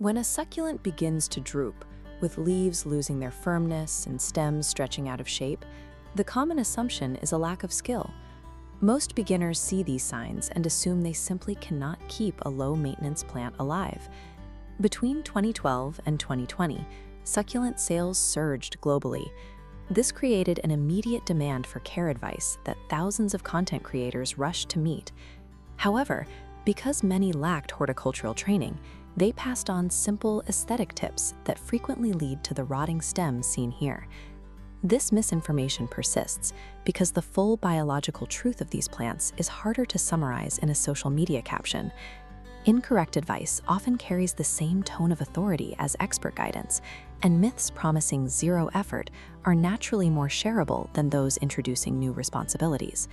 When a succulent begins to droop, with leaves losing their firmness and stems stretching out of shape, the common assumption is a lack of skill. Most beginners see these signs and assume they simply cannot keep a low-maintenance plant alive. Between 2012 and 2020, succulent sales surged globally. This created an immediate demand for care advice that thousands of content creators rushed to meet. However, because many lacked horticultural training, they passed on simple aesthetic tips that frequently lead to the rotting stems seen here. This misinformation persists because the full biological truth of these plants is harder to summarize in a social media caption. Incorrect advice often carries the same tone of authority as expert guidance, and myths promising zero effort are naturally more shareable than those introducing new responsibilities.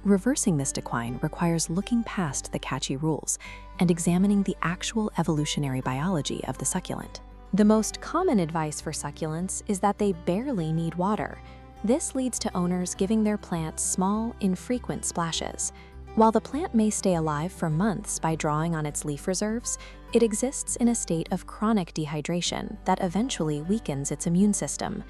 Reversing this decline requires looking past the catchy rules and examining the actual evolutionary biology of the succulent. The most common advice for succulents is that they barely need water. This leads to owners giving their plants small, infrequent splashes. While the plant may stay alive for months by drawing on its leaf reserves, it exists in a state of chronic dehydration that eventually weakens its immune system.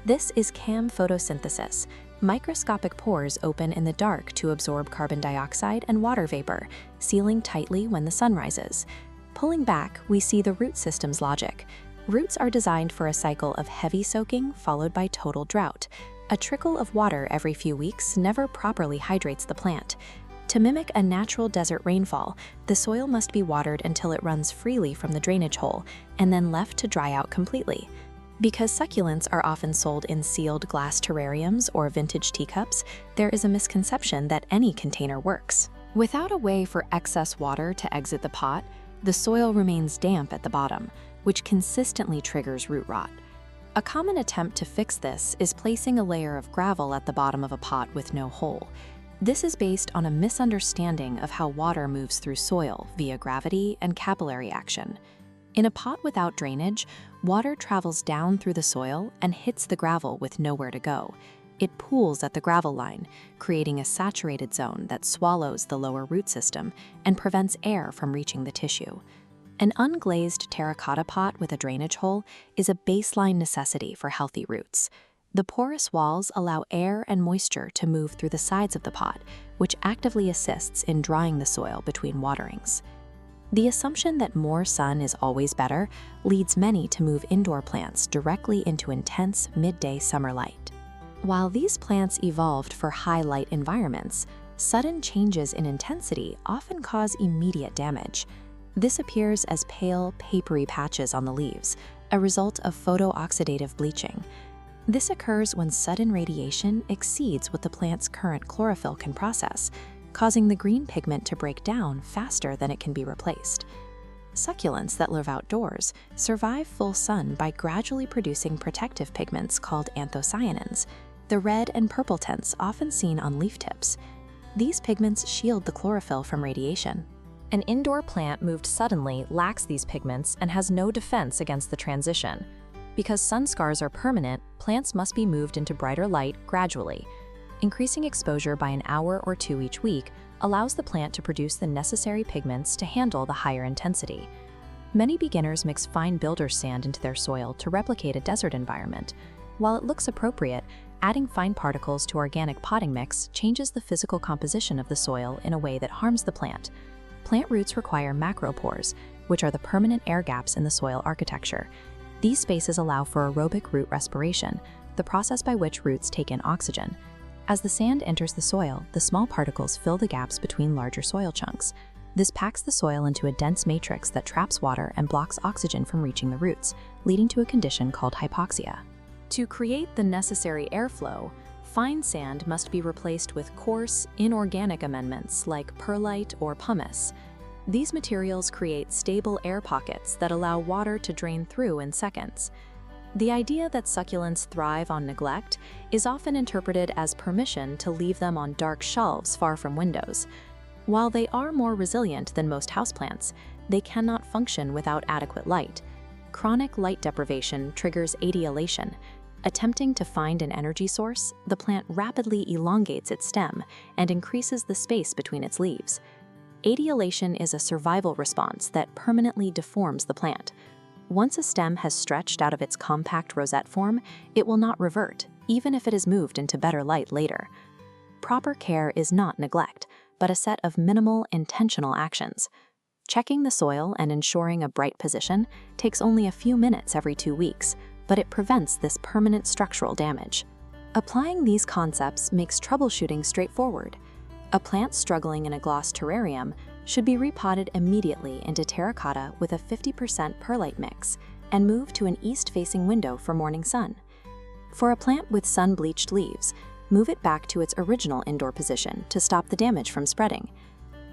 This is CAM photosynthesis. Microscopic pores open in the dark to absorb carbon dioxide and water vapor, sealing tightly when the sun rises. Pulling back, we see the root system's logic. Roots are designed for a cycle of heavy soaking followed by total drought. A trickle of water every few weeks never properly hydrates the plant. To mimic a natural desert rainfall, the soil must be watered until it runs freely from the drainage hole and then left to dry out completely. Because succulents are often sold in sealed glass terrariums or vintage teacups, there is a misconception that any container works. Without a way for excess water to exit the pot, the soil remains damp at the bottom, which consistently triggers root rot. A common attempt to fix this is placing a layer of gravel at the bottom of a pot with no hole. This is based on a misunderstanding of how water moves through soil via gravity and capillary action. In a pot without drainage, water travels down through the soil and hits the gravel with nowhere to go. It pools at the gravel line, creating a saturated zone that swallows the lower root system and prevents air from reaching the tissue. An unglazed terracotta pot with a drainage hole is a baseline necessity for healthy roots. The porous walls allow air and moisture to move through the sides of the pot, which actively assists in drying the soil between waterings. The assumption that more sun is always better leads many to move indoor plants directly into intense midday summer light. While these plants evolved for high-light environments, sudden changes in intensity often cause immediate damage. This appears as pale, papery patches on the leaves, a result of photo-oxidative bleaching. This occurs when sudden radiation exceeds what the plant's current chlorophyll can process, causing the green pigment to break down faster than it can be replaced. Succulents that live outdoors survive full sun by gradually producing protective pigments called anthocyanins, the red and purple tints often seen on leaf tips. These pigments shield the chlorophyll from radiation. An indoor plant moved suddenly lacks these pigments and has no defense against the transition. Because sun scars are permanent, plants must be moved into brighter light gradually. Increasing exposure by an hour or two each week allows the plant to produce the necessary pigments to handle the higher intensity. Many beginners mix fine builder's sand into their soil to replicate a desert environment. While it looks appropriate, adding fine particles to organic potting mix changes the physical composition of the soil in a way that harms the plant. Plant roots require macro-pores, which are the permanent air gaps in the soil architecture. These spaces allow for aerobic root respiration, the process by which roots take in oxygen. As the sand enters the soil, the small particles fill the gaps between larger soil chunks. This packs the soil into a dense matrix that traps water and blocks oxygen from reaching the roots, leading to a condition called hypoxia. To create the necessary airflow, fine sand must be replaced with coarse, inorganic amendments like perlite or pumice. These materials create stable air pockets that allow water to drain through in seconds. The idea that succulents thrive on neglect is often interpreted as permission to leave them on dark shelves far from windows. While they are more resilient than most houseplants, they cannot function without adequate light. Chronic light deprivation triggers etiolation. Attempting to find an energy source, the plant rapidly elongates its stem and increases the space between its leaves. Etiolation is a survival response that permanently deforms the plant, Once a stem has stretched out of its compact rosette form, it will not revert, even if it is moved into better light later. Proper care is not neglect, but a set of minimal, intentional actions. Checking the soil and ensuring a bright position takes only a few minutes every 2 weeks, but it prevents this permanent structural damage. Applying these concepts makes troubleshooting straightforward. A plant struggling in a gloss terrarium should be repotted immediately into terracotta with a 50% perlite mix and moved to an east-facing window for morning sun. For a plant with sun-bleached leaves, move it back to its original indoor position to stop the damage from spreading.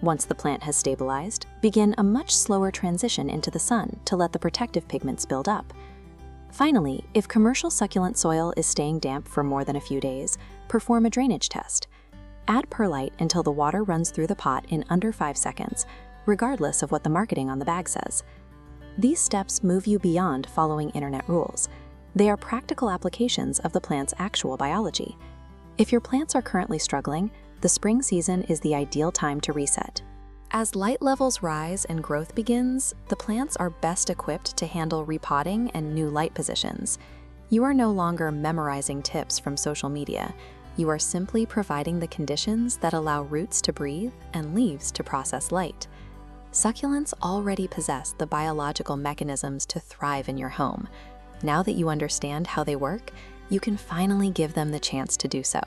Once the plant has stabilized, begin a much slower transition into the sun to let the protective pigments build up. Finally, if commercial succulent soil is staying damp for more than a few days, perform a drainage test. Add perlite until the water runs through the pot in under 5 seconds, regardless of what the marketing on the bag says. These steps move you beyond following internet rules. They are practical applications of the plant's actual biology. If your plants are currently struggling, the spring season is the ideal time to reset. As light levels rise and growth begins, the plants are best equipped to handle repotting and new light positions. You are no longer memorizing tips from social media. You are simply providing the conditions that allow roots to breathe and leaves to process light. Succulents already possess the biological mechanisms to thrive in your home. Now that you understand how they work, you can finally give them the chance to do so.